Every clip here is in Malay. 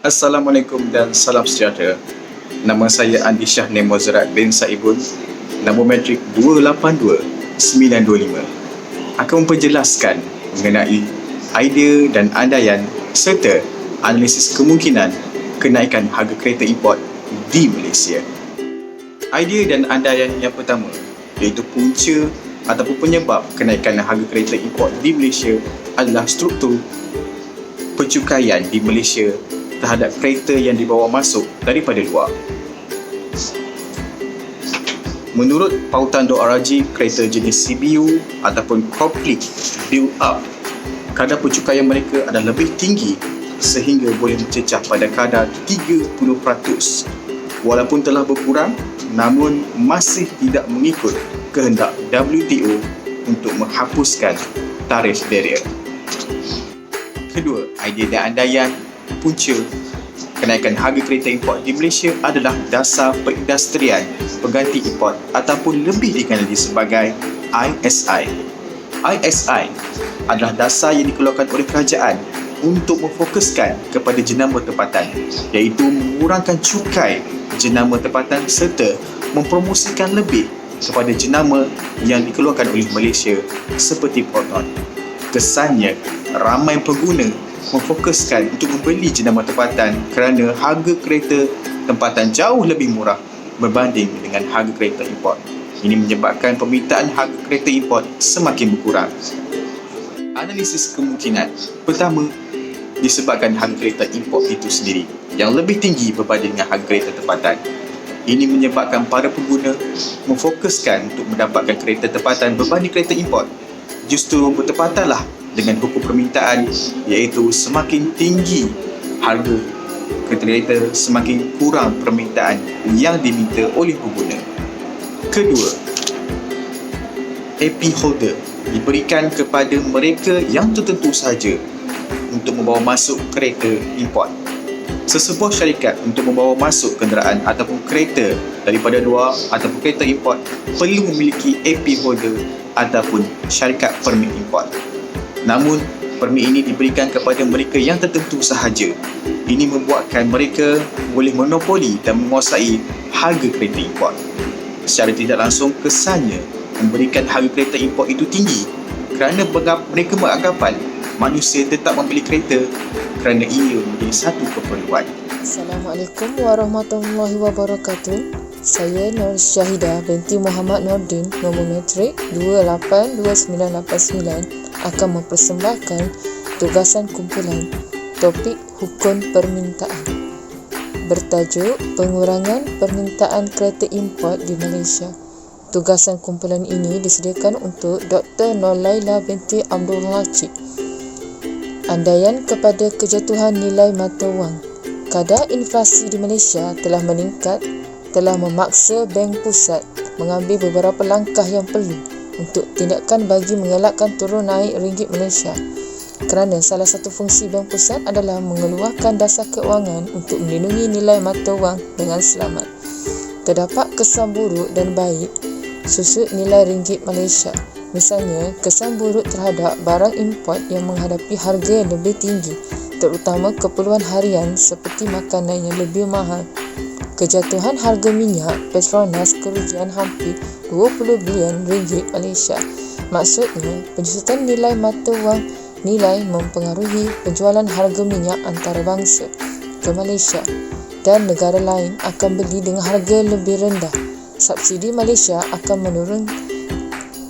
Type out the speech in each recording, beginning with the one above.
Assalamualaikum dan salam sejahtera. Nama saya Andi Shah Nemo Zerat bin Saibun. Nombor metrik 282925. Akan memperjelaskan mengenai idea dan andaian serta analisis kemungkinan kenaikan harga kereta import di Malaysia. Idea dan andaian yang pertama iaitu punca ataupun penyebab kenaikan harga kereta import di Malaysia adalah struktur pencukaian di Malaysia terhadap kereta yang dibawa masuk daripada luar. Menurut pautan .org, kereta jenis CBU ataupun Complete Build Up, kadar pencukaian mereka adalah lebih tinggi sehingga boleh mencecah pada kadar 30%. Walaupun telah berkurang, namun masih tidak mengikut kehendak WTO untuk menghapuskan tarif barrier. Kedua, idea dan andaian punca kenaikan harga kereta import di Malaysia adalah dasar perindustrian pengganti import ataupun lebih dikenali sebagai ISI. ISI adalah dasar yang dikeluarkan oleh kerajaan untuk memfokuskan kepada jenama tempatan, iaitu mengurangkan cukai jenama tempatan serta mempromosikan lebih kepada jenama yang dikeluarkan oleh Malaysia seperti Proton. Kesannya, ramai pengguna memfokuskan untuk membeli jenama tempatan kerana harga kereta tempatan jauh lebih murah berbanding dengan harga kereta import. Ini menyebabkan permintaan harga kereta import semakin berkurang. Analisis kemungkinan pertama, disebabkan harga kereta import itu sendiri yang lebih tinggi berbanding dengan harga kereta tempatan. Ini menyebabkan para pengguna memfokuskan untuk mendapatkan kereta tempatan berbanding kereta import. Justru bertepatanlah dengan hukum permintaan, iaitu semakin tinggi harga kereta, semakin kurang permintaan yang diminta oleh pengguna. Kedua, AP holder diberikan kepada mereka yang tertentu sahaja untuk membawa masuk kereta import. Sesebuah syarikat untuk membawa masuk kenderaan ataupun kereta daripada luar ataupun kereta import perlu memiliki AP holder ataupun syarikat permit import. Namun, permit ini diberikan kepada mereka yang tertentu sahaja. Ini membuatkan mereka boleh monopoli dan menguasai harga kereta import. Secara tidak langsung, kesannya memberikan harga kereta import itu tinggi kerana mereka beranggapan manusia tetap membeli kereta kerana ia menjadi satu keperluan. Assalamualaikum warahmatullahi wabarakatuh. Saya Nur Syahidah binti Muhammad Nordin, nombor metrik 282989, akan mempersembahkan tugasan kumpulan topik hukum permintaan bertajuk pengurangan permintaan kereta import di Malaysia. Tugasan kumpulan ini disediakan untuk Dr. Nolaila binti Abdul Lacik. Andaian kepada kejatuhan nilai mata wang. Kadar inflasi di Malaysia telah meningkat, telah memaksa Bank Pusat mengambil beberapa langkah yang perlu untuk tindakan bagi mengelakkan turun naik ringgit Malaysia. Kerana salah satu fungsi Bank Pusat adalah mengeluarkan dasar keuangan untuk melindungi nilai mata wang dengan selamat. Terdapat kesan buruk dan baik susut nilai ringgit Malaysia. Misalnya, kesan buruk terhadap barang import yang menghadapi harga yang lebih tinggi, terutama keperluan harian seperti makanan yang lebih mahal. Kejatuhan harga minyak Petronas kerugian hampir 20 bilion ringgit Malaysia. Maksudnya, penjusutan nilai mata wang nilai mempengaruhi penjualan harga minyak antarabangsa ke Malaysia dan negara lain akan beli dengan harga lebih rendah. Subsidi Malaysia akan menurun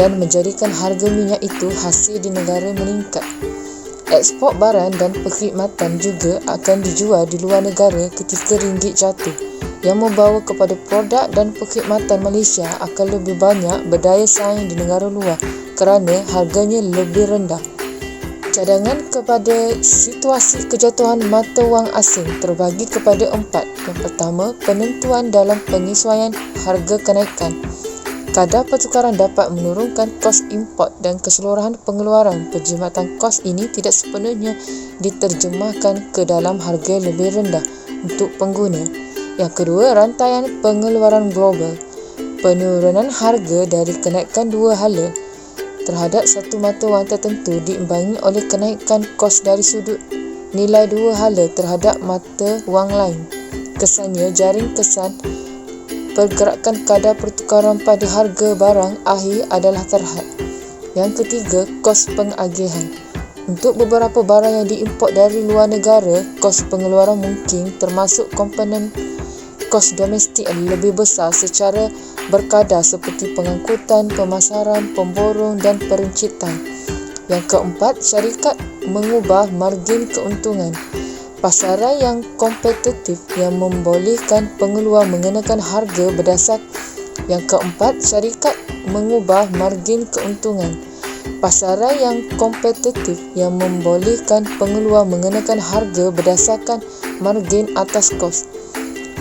dan menjadikan harga minyak itu hasil di negara meningkat. Ekspor barang dan perkhidmatan juga akan dijual di luar negara ketika ringgit jatuh, yang membawa kepada produk dan perkhidmatan Malaysia akan lebih banyak berdaya saing di negara luar kerana harganya lebih rendah. Cadangan kepada situasi kejatuhan mata wang asing terbagi kepada 4. Yang pertama, penentuan dalam penyesuaian harga kenaikan. Kadar pertukaran dapat menurunkan kos import dan keseluruhan pengeluaran perkhidmatan kos ini tidak sepenuhnya diterjemahkan ke dalam harga lebih rendah untuk pengguna. Yang kedua, rantaian pengeluaran global. Penurunan harga dari kenaikan dua hala terhadap satu mata wang tertentu diimbangi oleh kenaikan kos dari sudut nilai dua hala terhadap mata wang lain. Kesannya, jaring kesan pergerakan kadar pertukaran pada harga barang akhir adalah terhad. Yang ketiga, kos pengagihan. Untuk beberapa barang yang diimport dari luar negara, kos pengeluaran mungkin termasuk komponen kos domestik lebih besar secara berkadar seperti pengangkutan, pemasaran, pemborong dan perencitan. Yang keempat, syarikat mengubah margin keuntungan. Pasaran yang kompetitif yang membolehkan pengeluar mengenakan harga berdasarkan. Yang keempat, syarikat mengubah margin keuntungan. Pasaran yang kompetitif yang membolehkan pengeluar mengenakan harga berdasarkan margin atas kos.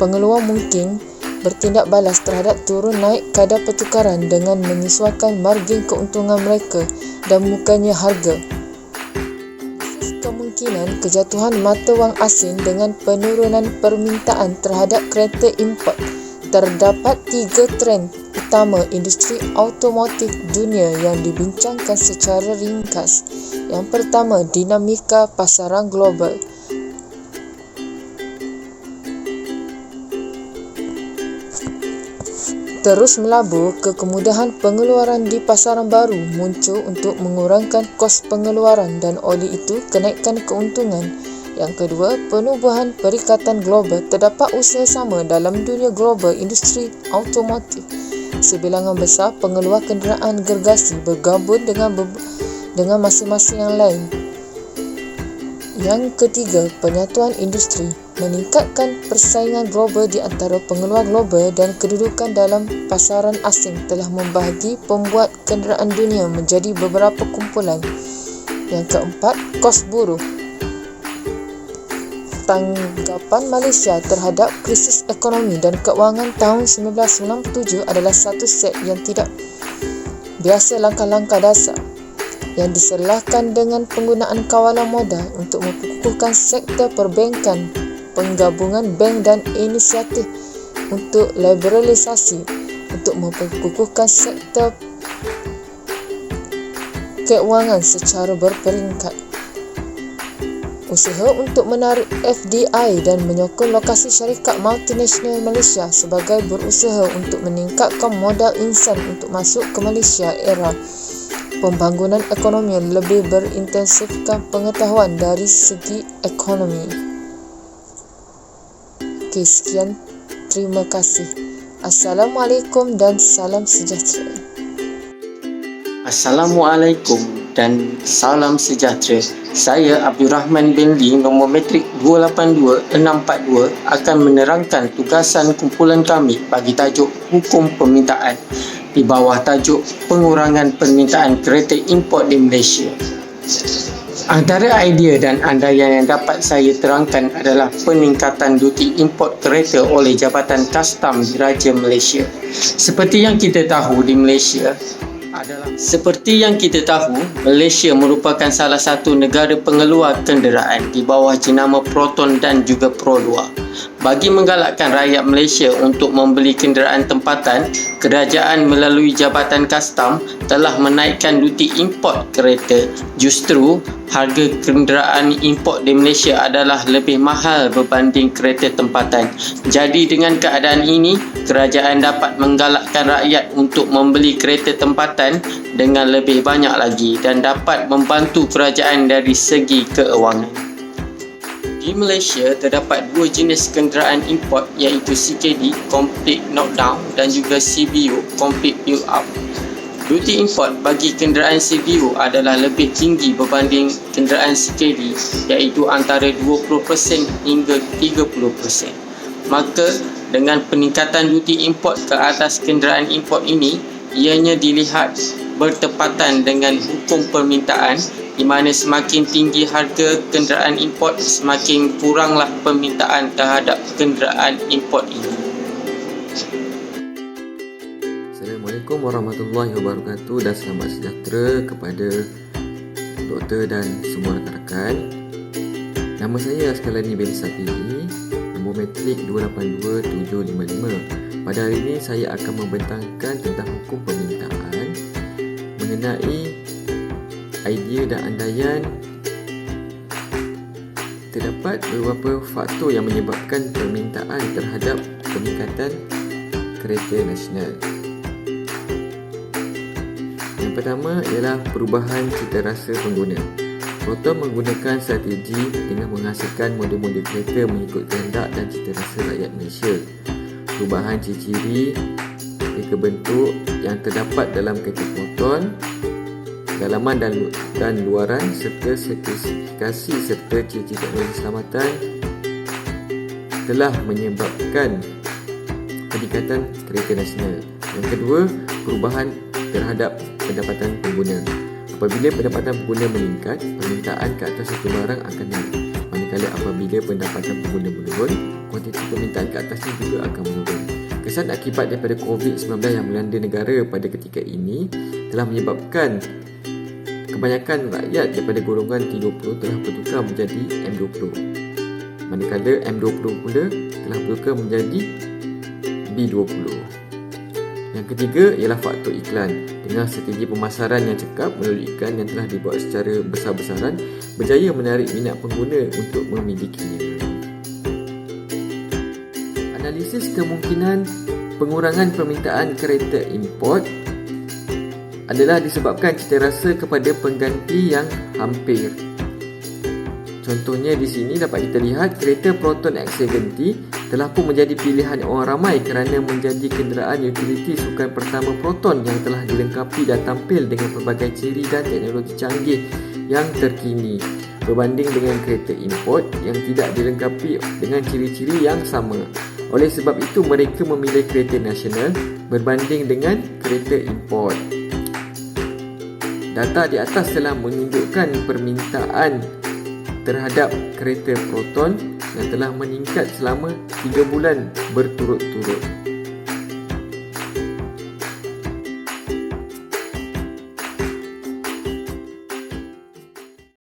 Pengeluar mungkin bertindak balas terhadap turun naik kadar pertukaran dengan menyesuaikan margin keuntungan mereka dan bukannya harga. Kemungkinan kejatuhan mata wang asing dengan penurunan permintaan terhadap kereta import. Terdapat 3 trend utama industri automotif dunia yang dibincangkan secara ringkas. Yang pertama, dinamika pasaran global. Terus melabur ke kemudahan pengeluaran di pasaran baru muncul untuk mengurangkan kos pengeluaran dan oleh itu kenaikan keuntungan. Yang kedua, penubuhan perikatan global. Terdapat usaha sama dalam dunia global industri automotif. Sebilangan besar pengeluar kenderaan gergasi bergabung dengan masing-masing yang lain. Yang ketiga, penyatuan industri. Meningkatkan persaingan global di antara pengeluar global dan kedudukan dalam pasaran asing telah membahagi pembuat kenderaan dunia menjadi beberapa kumpulan. Yang keempat, kos buruh. Tanggapan Malaysia terhadap krisis ekonomi dan keuangan tahun 1997 adalah satu set yang tidak biasa langkah-langkah dasar yang diserlahkan dengan penggunaan kawalan modal untuk memperkukuhkan sektor perbankan, penggabungan bank dan inisiatif untuk liberalisasi untuk memperkukuhkan sektor keuangan secara berperingkat. Usaha untuk menarik FDI dan menyokong lokasi syarikat multinasional Malaysia sebagai berusaha untuk meningkatkan modal insan untuk masuk ke Malaysia era pembangunan ekonomi yang lebih berintensifkan pengetahuan dari segi ekonomi. Okey, sekian. Terima kasih. Assalamualaikum dan salam sejahtera. Assalamualaikum dan salam sejahtera. Saya Abdul Rahman bin Lee, nombor metrik 282642 akan menerangkan tugasan kumpulan kami bagi tajuk Hukum Permintaan di bawah tajuk Pengurangan Permintaan Kereta Import di Malaysia. Antara idea dan andaian yang dapat saya terangkan adalah peningkatan duti import kereta oleh Jabatan Kastam Diraja Malaysia. Seperti yang kita tahu, Malaysia merupakan salah satu negara pengeluar kenderaan di bawah jenama Proton dan juga Pro 2. Bagi menggalakkan rakyat Malaysia untuk membeli kenderaan tempatan, kerajaan melalui Jabatan Kastam telah menaikkan duti import kereta. Justru, harga kenderaan import di Malaysia adalah lebih mahal berbanding kereta tempatan. Jadi dengan keadaan ini, kerajaan dapat menggalakkan rakyat untuk membeli kereta tempatan dengan lebih banyak lagi dan dapat membantu kerajaan dari segi keuangan. Di Malaysia, terdapat dua jenis kenderaan import iaitu CKD, Complete Knockdown dan juga CBU, Complete Build Up. Duti import bagi kenderaan CBU adalah lebih tinggi berbanding kenderaan CKD iaitu antara 20% hingga 30%. Maka, dengan peningkatan duti import ke atas kenderaan import ini, ianya dilihat bertepatan dengan hukum permintaan di mana semakin tinggi harga kenderaan import, semakin kuranglah permintaan terhadap kenderaan import ini. Assalamualaikum warahmatullahi wabarakatuh dan selamat sejahtera kepada doktor dan semua rakan-rakan. Nama saya Askalani bin Sapiri, nombor metrik 282755. Pada hari ini saya akan membentangkan tentang hukum permintaan mengenai idea dan andaian terdapat beberapa faktor yang menyebabkan permintaan terhadap peningkatan kereta nasional. Yang pertama ialah perubahan cita rasa pengguna. Proton menggunakan strategi dengan menghasilkan model-model kereta mengikut kehendak dan cita rasa rakyat Malaysia. Perubahan ciri-ciri reka bentuk yang terdapat dalam kereta Proton, dalaman dan luaran serta spesifikasi serta ciri-ciri teknologi keselamatan telah menyebabkan peningkatan kereta nasional. Yang kedua, perubahan terhadap pendapatan pengguna. Apabila pendapatan pengguna meningkat, permintaan ke atas satu barang akan naik. Manakala apabila pendapatan pengguna menurun, kuantiti permintaan ke atasnya juga akan menurun. Kesan akibat daripada COVID-19 yang melanda negara pada ketika ini telah menyebabkan kebanyakan rakyat daripada golongan T20 telah bertukar menjadi M20. Manakala M20 pula telah bertukar menjadi B20. Yang ketiga ialah faktor iklan. Dengan strategi pemasaran yang cekap melalui iklan yang telah dibuat secara besar-besaran, berjaya menarik minat pengguna untuk memilikinya. Analisis kemungkinan pengurangan permintaan kereta import adalah disebabkan cita rasa kepada pengganti yang hampir. Contohnya di sini dapat kita lihat kereta Proton X70 telah pun menjadi pilihan orang ramai kerana menjadi kenderaan utiliti sukan pertama Proton yang telah dilengkapi dan tampil dengan pelbagai ciri dan teknologi canggih yang terkini berbanding dengan kereta import yang tidak dilengkapi dengan ciri-ciri yang sama. Oleh sebab itu mereka memilih kereta nasional berbanding dengan kereta import. Data di atas telah menunjukkan permintaan terhadap kereta Proton yang telah meningkat selama 3 bulan berturut-turut.